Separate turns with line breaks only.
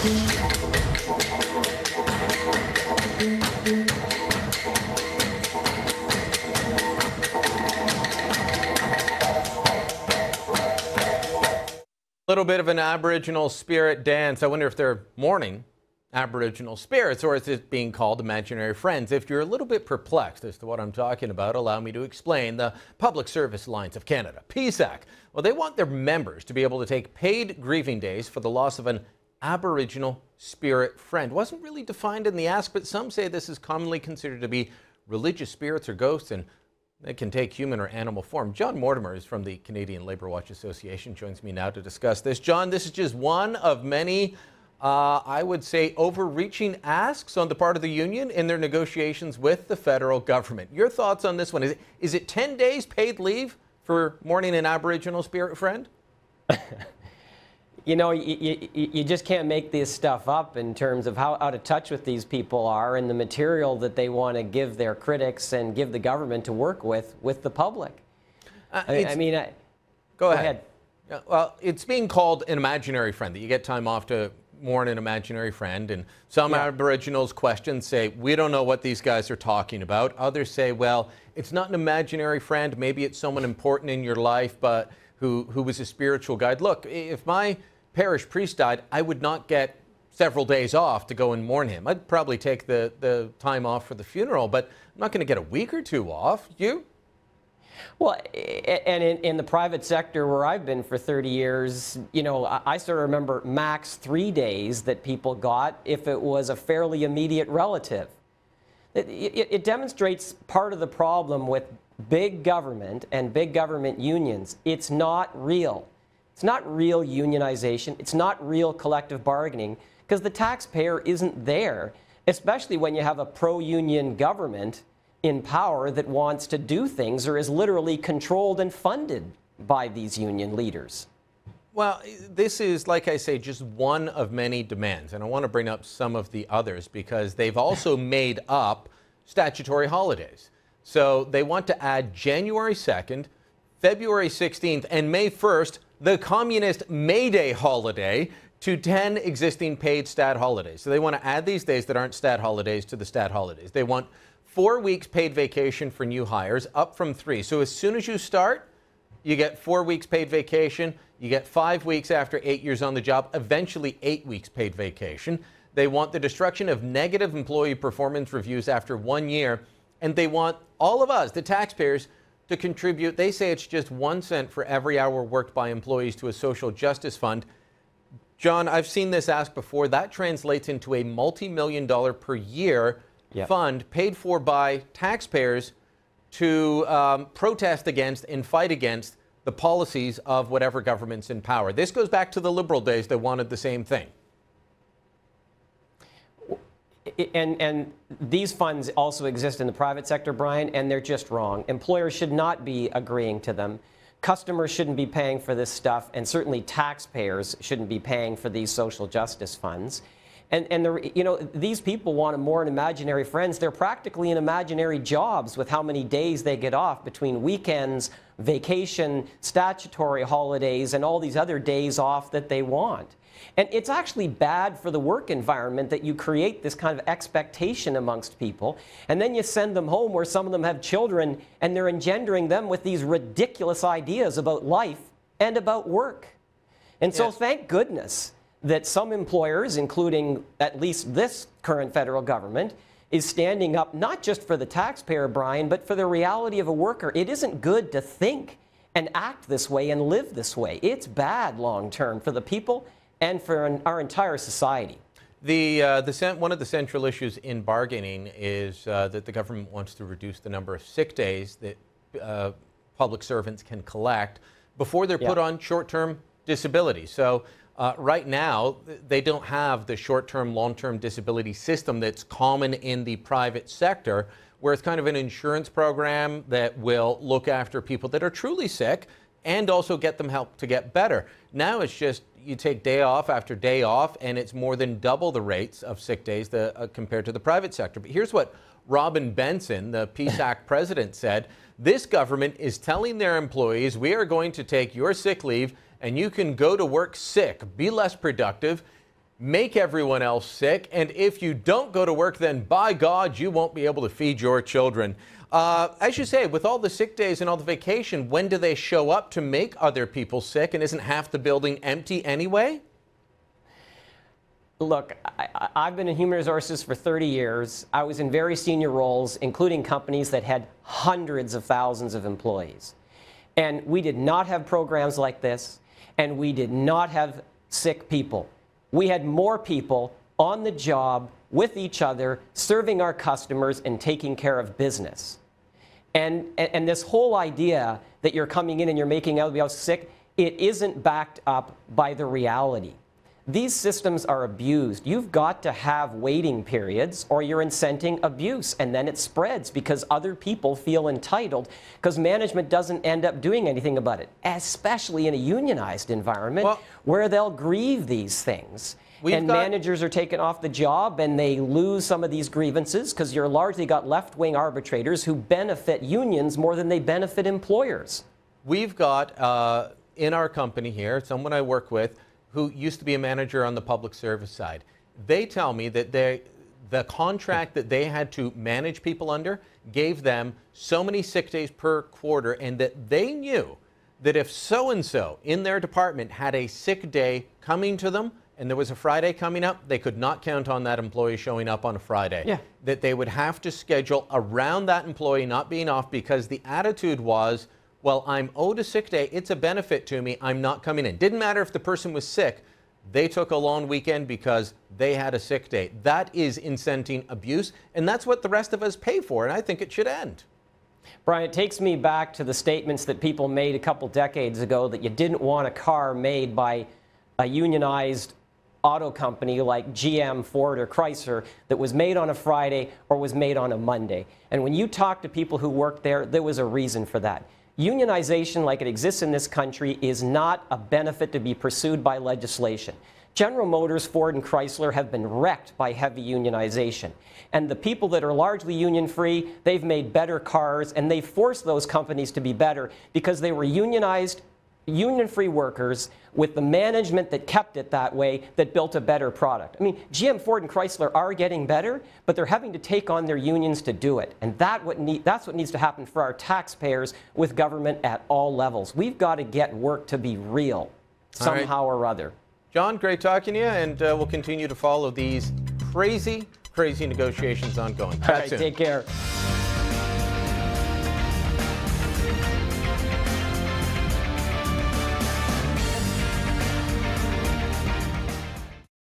Little bit of an Aboriginal spirit dance. I wonder if they're mourning Aboriginal spirits, or is it being called imaginary friends? If you're a little bit perplexed as to what I'm talking about, allow me to explain. The Public Service Alliance of Canada, PSAC, well, they want their members to be able to take paid grieving days for the loss of an Aboriginal spirit friend. Wasn't really defined in the ask, but some say this is commonly considered to be religious spirits or ghosts, and it can take human or animal form. John Mortimer is from the Canadian Labour Watch Association, joins me now to discuss this. John, this is just one of many, I would say, overreaching asks on the part of the union in their negotiations with the federal government. Your thoughts on this one? Is it 10 days paid leave for mourning an Aboriginal spirit friend?
You know, you just can't make this stuff up in terms of how out of touch with these people are and the material that they want to give their critics and give the government to work with the public.
Go ahead. Well, it's being called an imaginary friend, that you get time off to mourn an imaginary friend. And some Aboriginals question, say, we don't know what these guys are talking about. Others say, well, it's not an imaginary friend. Maybe it's someone important in your life, but who was a spiritual guide. Look, if my parish priest died, I would not get several days off to go and mourn him. I'd probably take the time off for the funeral, but I'm not going to get a week or two off. You?
Well, and in the private sector where I've been for 30 years, you know, I sort of remember max 3 days that people got if it was a fairly immediate relative. It demonstrates part of the problem with big government and big government unions. It's not real. It's not real unionization. It's not real collective bargaining because the taxpayer isn't there, especially when you have a pro-union government in power that wants to do things or is literally controlled and funded by these union leaders.
Well, this is, like I say, just one of many demands, and I want to bring up some of the others because they've also made up statutory holidays. So they want to add January 2nd, February 16th, and May 1st, the communist May Day holiday, to 10 existing paid stat holidays. So they want to add these days that aren't stat holidays to the stat holidays. They want 4 weeks paid vacation for new hires, up from 3. So as soon as you start, you get 4 weeks paid vacation. You get 5 weeks after 8 years on the job, eventually 8 weeks paid vacation. They want the destruction of negative employee performance reviews after 1 year. And they want all of us, the taxpayers, to contribute. They say it's just 1 cent for every hour worked by employees to a social justice fund. John, I've seen this asked before. That translates into a multi-million-dollar per year fund paid for by taxpayers to protest against and fight against the policies of whatever government's in power. This goes back to the Liberal days that wanted the same thing.
And these funds also exist in the private sector, Brian, and they're just wrong. Employers should not be agreeing to them. Customers shouldn't be paying for this stuff, and certainly taxpayers shouldn't be paying for these social justice funds. You know, these people want more imaginary friends. They're practically in imaginary jobs with how many days they get off between weekends, vacation, statutory holidays, and all these other days off that they want. And it's actually bad for the work environment that you create this kind of expectation amongst people, and then you send them home where some of them have children and they're engendering them with these ridiculous ideas about life and about work. And so thank goodness that some employers, including at least this current federal government, is standing up not just for the taxpayer, Brian, but for the reality of a worker. It isn't good to think and act this way and live this way. It's bad long term for the people and for our entire society. One of the central issues in bargaining is that the government wants to reduce the number of sick days that public servants can collect before they're put on short-term disability. So right now, they don't have the short-term, long-term disability system that's common in the private sector, where it's kind of an insurance program that will look after people that are truly sick and also get them help to get better. Now it's just you take day off after day off, and it's more than double the rates of sick days compared to the private sector. But here's what Robin Benson, the PSAC president, said. This government is telling their employees, we are going to take your sick leave and you can go to work sick, be less productive.
make everyone else sick, and if you don't go to work, then by God, you won't be able to feed your children. As you say, with all the sick days and all the vacation, when do they show up to make other people sick, and isn't half the building empty anyway?
Look, I've been in human resources for 30 years. I was in very senior roles, including companies that had hundreds of thousands of employees. And we did not have programs like this, and we did not have sick people. We had more people on the job with each other, serving our customers and taking care of business. And this whole idea that you're coming in and you're making everybody else sick, it isn't backed up by the reality. These systems are abused. You've got to have waiting periods or you're incenting abuse, and then it spreads because other people feel entitled because management doesn't end up doing anything about it, especially in a unionized environment where they'll grieve these things. And managers are taken off the job and they lose some of these grievances because you're largely got left-wing arbitrators who benefit unions more than they benefit employers.
We've got in our company here someone I work with who used to be a manager on the public service side. They tell me that the contract that they had to manage people under gave them so many sick days per quarter, and that they knew that if so-and-so in their department had a sick day coming to them and there was a Friday coming up, they could not count on that employee showing up on a Friday.
Yeah.
That they would have to schedule around that employee not being off because the attitude was, well, I'm owed a sick day, it's a benefit to me, I'm not coming in. Didn't matter if the person was sick, they took a long weekend because they had a sick day. That is incenting abuse, and that's what the rest of us pay for, and I think it should end.
Brian, it takes me back to the statements that people made a couple decades ago that you didn't want a car made by a unionized auto company like GM, Ford, or Chrysler that was made on a Friday or was made on a Monday. And when you talk to people who worked there, there was a reason for that. Unionization, like it exists in this country, is not a benefit to be pursued by legislation. General Motors, Ford, and Chrysler have been wrecked by heavy unionization. And the people that are largely union-free, they've made better cars, and they've forced those companies to be better because they were unionized, union-free workers with the management that kept it that way that built a better product. I mean, GM, Ford, and Chrysler are getting better, but they're having to take on their unions to do it. And that's what needs to happen for our taxpayers with government at all levels. We've got to get work to be real somehow or other.
John, great talking to you, and we'll continue to follow these crazy negotiations ongoing.
All right, take care.